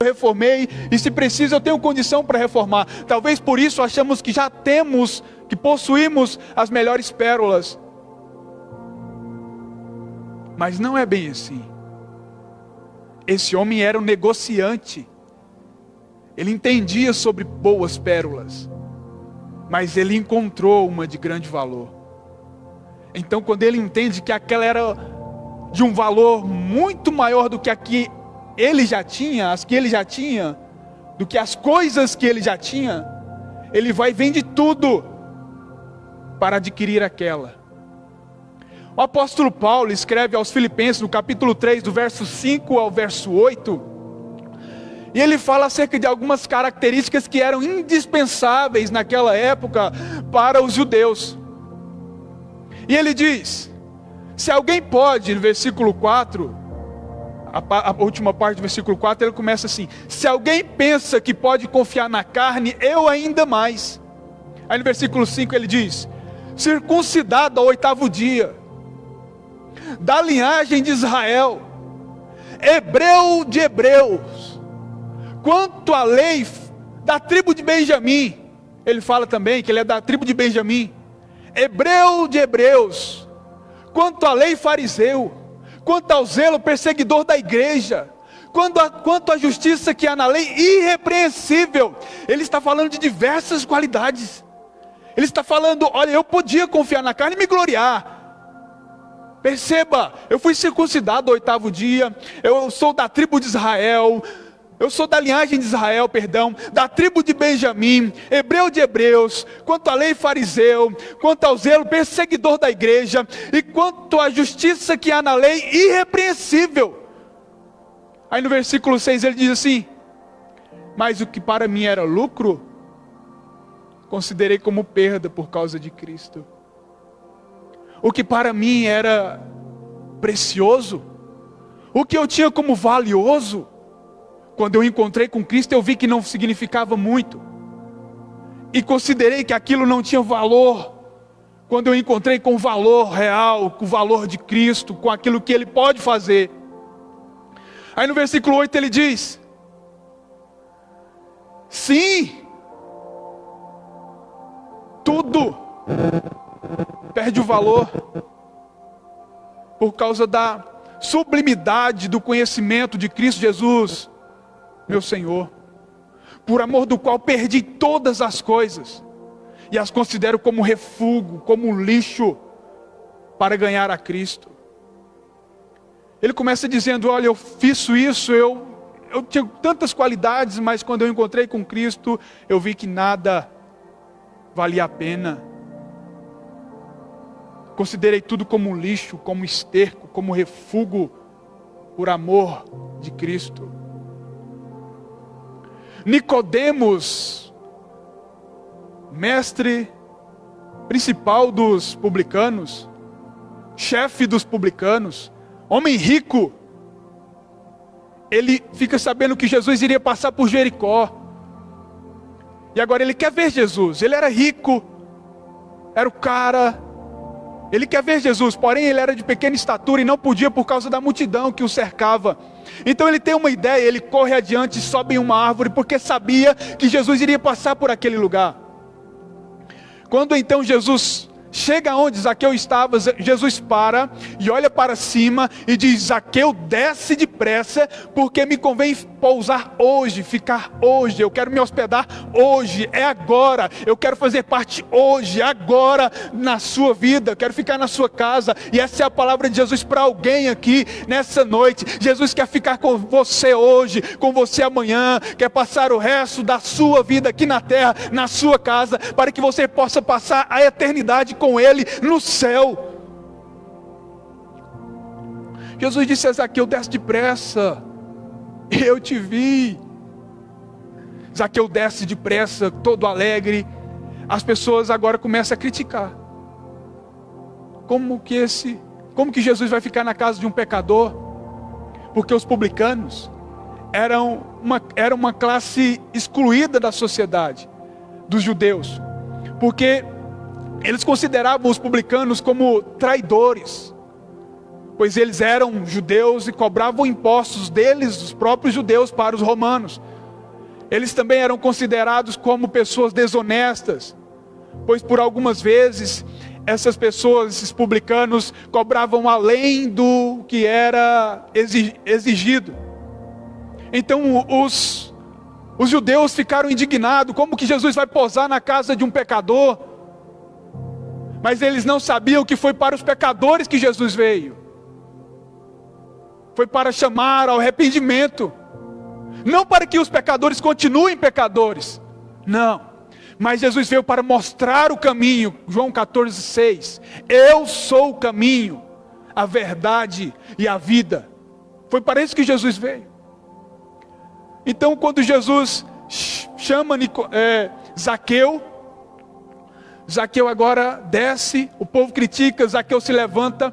reformei, e se precisa eu tenho condição para reformar. Talvez por isso achamos que já temos, que possuímos as melhores pérolas. Mas não é bem assim. Esse homem era um negociante. Ele entendia sobre boas pérolas, mas ele encontrou uma de grande valor. Então quando ele entende que aquela era de um valor muito maior do que a que ele já tinha, as que ele já tinha, do que as coisas que ele já tinha, ele vai e vende tudo para adquirir aquela. O apóstolo Paulo escreve aos Filipenses, no capítulo 3, do verso 5 ao verso 8, e ele fala acerca de algumas características que eram indispensáveis naquela época para os judeus. E ele diz, se alguém pode, no versículo 4, a última parte do versículo 4, ele começa assim: se alguém pensa que pode confiar na carne, eu ainda mais. Aí no versículo 5 ele diz, circuncidado ao 8º dia, da linhagem de Israel, hebreu de hebreus, quanto à lei, da tribo de Benjamim. Ele fala também que ele é da tribo de Benjamim. Hebreu de hebreus, quanto à lei, fariseu, quanto ao zelo, perseguidor da igreja, quanto à justiça que há na lei, irrepreensível. Ele está falando de diversas qualidades. Ele está falando, olha, eu podia confiar na carne e me gloriar. Perceba, eu fui circuncidado ao 8º dia, eu sou da tribo de Israel, eu sou da linhagem de Israel, da tribo de Benjamim, hebreu de hebreus, quanto à lei, fariseu, quanto ao zelo, perseguidor da igreja, e quanto à justiça que há na lei, irrepreensível. Aí no versículo 6 ele diz assim, mas o que para mim era lucro, considerei como perda por causa de Cristo. O que para mim era precioso, o que eu tinha como valioso, quando eu encontrei com Cristo, eu vi que não significava muito. E considerei que aquilo não tinha valor. Quando eu encontrei com o valor real, com o valor de Cristo, com aquilo que Ele pode fazer. Aí no versículo 8 ele diz, sim, tudo perde o valor por causa da sublimidade do conhecimento de Cristo Jesus, meu Senhor, por amor do qual perdi todas as coisas, e as considero como refúgio, como lixo, para ganhar a Cristo. Ele começa dizendo, olha, eu fiz isso, eu tinha tantas qualidades, mas quando eu encontrei com Cristo, eu vi que nada valia a pena. Considerei tudo como lixo, como esterco, como refúgio, por amor de Cristo. Nicodemos, mestre principal dos publicanos, chefe dos publicanos, homem rico, ele fica sabendo que Jesus iria passar por Jericó, e agora ele quer ver Jesus. Ele era rico, era o cara, ele quer ver Jesus, porém ele era de pequena estatura e não podia por causa da multidão que o cercava. Então ele tem uma ideia, ele corre adiante e sobe em uma árvore, porque sabia que Jesus iria passar por aquele lugar. Quando então Jesus chega onde Zaqueu estava, Jesus para e olha para cima e diz, Zaqueu, desce depressa, porque me convém pousar hoje, ficar hoje, eu quero me hospedar hoje, é agora, eu quero fazer parte hoje, agora, na sua vida, eu quero ficar na sua casa. E essa é a palavra de Jesus para alguém aqui, nessa noite. Jesus quer ficar com você hoje, com você amanhã, quer passar o resto da sua vida aqui na terra, na sua casa, para que você possa passar a eternidade com Ele no céu. Jesus disse a Zaqueu, desce depressa, eu te vi. Zaqueu desce depressa, todo alegre. As pessoas agora começam a criticar. Como que Jesus vai ficar na casa de um pecador? Porque os publicanos eram uma classe excluída da sociedade dos judeus, porque eles consideravam os publicanos como traidores, pois eles eram judeus e cobravam impostos deles, os próprios judeus, para os romanos. Eles também eram considerados como pessoas desonestas, pois por algumas vezes essas pessoas, esses publicanos, cobravam além do que era exigido. Então os judeus ficaram indignados: como que Jesus vai posar na casa de um pecador? Mas eles não sabiam que foi para os pecadores que Jesus veio. Foi para chamar ao arrependimento. Não para que os pecadores continuem pecadores. Não. Mas Jesus veio para mostrar o caminho. João 14,6. Eu sou o caminho, a verdade e a vida. Foi para isso que Jesus veio. Então quando Jesus chama Zaqueu, Zaqueu agora desce, o povo critica, Zaqueu se levanta,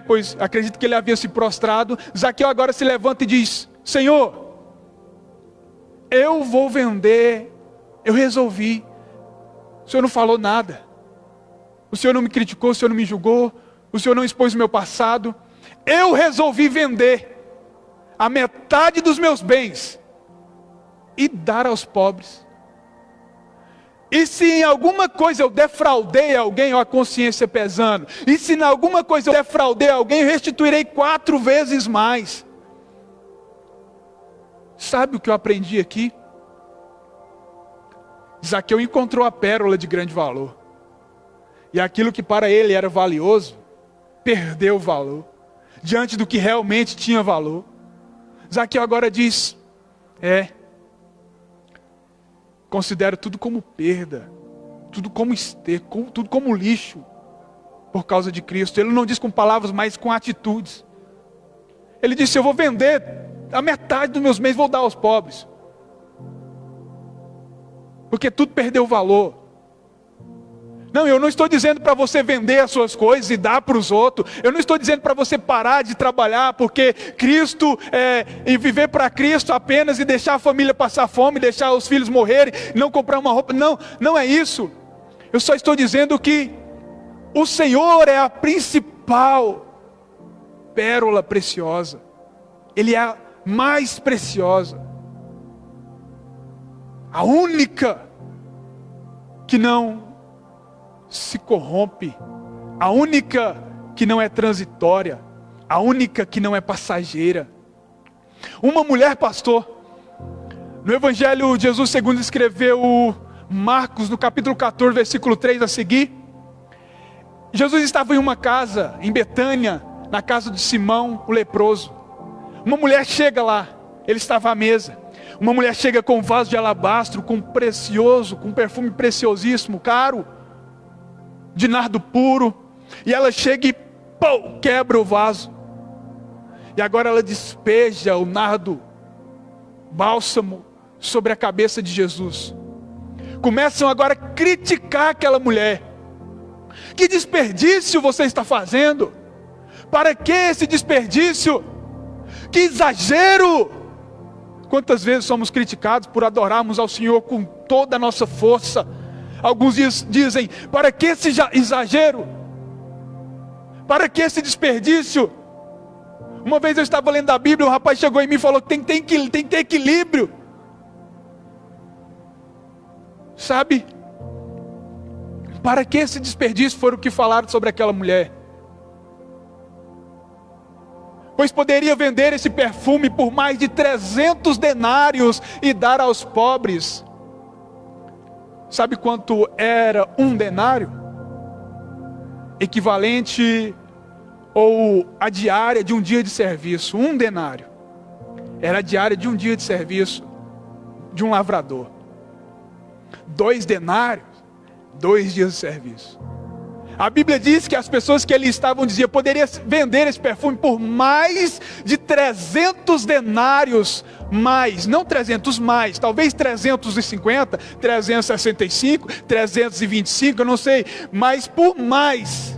pois acredito que ele havia se prostrado. Zaqueu agora se levanta e diz: Senhor, eu vou vender, eu resolvi. O Senhor não falou nada, o Senhor não me criticou, o Senhor não me julgou, o Senhor não expôs o meu passado. Eu resolvi vender a metade dos meus bens e dar aos pobres. E se em alguma coisa eu defraudei alguém, ó, a consciência pesando. E se em alguma coisa eu defraudei alguém, eu restituirei 4 vezes mais. Sabe o que eu aprendi aqui? Zaqueu encontrou a pérola de grande valor. E aquilo que para ele era valioso, perdeu o valor. Diante do que realmente tinha valor. Zaqueu agora diz: considero tudo como perda, tudo como esterco, tudo como lixo, por causa de Cristo. Ele não diz com palavras, mas com atitudes. Ele disse: eu vou vender a metade dos meus bens, vou dar aos pobres, porque tudo perdeu valor. Não, eu não estou dizendo para você vender as suas coisas e dar para os outros. Eu não estou dizendo para você parar de trabalhar, porque Cristo, e viver para Cristo apenas e deixar a família passar fome, deixar os filhos morrerem, não comprar uma roupa. Não, não é isso. Eu só estou dizendo que o Senhor é a principal pérola preciosa. Ele é a mais preciosa. A única que não se corrompe, a única que não é transitória, a única que não é passageira. Uma mulher, pastor, no Evangelho de Jesus segundo escreveu Marcos, no capítulo 14, versículo 3 a seguir, Jesus estava em uma casa, em Betânia, na casa de Simão, o leproso. Uma mulher chega lá, ele estava à mesa. Uma mulher chega com um vaso de alabastro, com perfume preciosíssimo, caro, de nardo puro, e ela chega e quebra o vaso, e agora ela despeja o nardo bálsamo sobre a cabeça de Jesus. Começam agora a criticar aquela mulher: que desperdício você está fazendo? Para que esse desperdício? Que exagero! Quantas vezes somos criticados por adorarmos ao Senhor com toda a nossa força? Alguns dizem: para que esse exagero? Para que esse desperdício? Uma vez eu estava lendo a Bíblia, um rapaz chegou em mim e falou que tem que ter equilíbrio. Sabe? Para que esse desperdício? Foi o que falaram sobre aquela mulher. Pois poderia vender esse perfume por mais de 300 denários e dar aos pobres. Sabe quanto era um denário? Equivalente ou a diária de um dia de serviço. Um denário era a diária de um dia de serviço de um lavrador. 2 denários, 2 dias de serviço. A Bíblia diz que as pessoas que ali estavam diziam: poderia vender esse perfume por mais de 300 denários, mais, não 300 mais, talvez 350, 365, 325, eu não sei, mas por mais.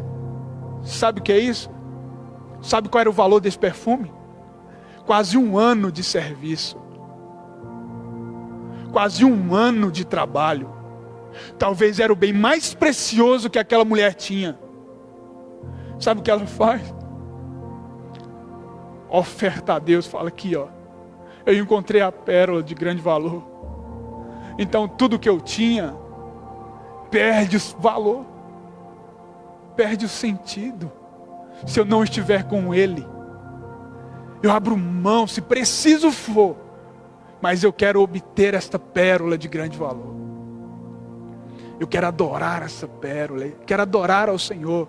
Sabe o que é isso? Sabe qual era o valor desse perfume? Quase 1 ano de serviço, quase 1 ano de trabalho. Talvez era o bem mais precioso que aquela mulher tinha. Sabe o que ela faz? oferta a Deus, fala aqui, ó, eu encontrei a pérola de grande valor. Então tudo que eu tinha perde o valor, perde o sentido, se eu não estiver com Ele. Eu abro mão, se preciso for, mas eu quero obter esta pérola de grande valor. Eu quero adorar essa pérola, eu quero adorar ao Senhor.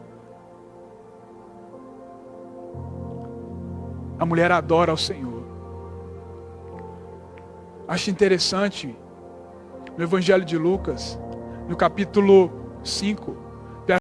A mulher adora ao Senhor. Acho interessante, no Evangelho de Lucas, no capítulo 5,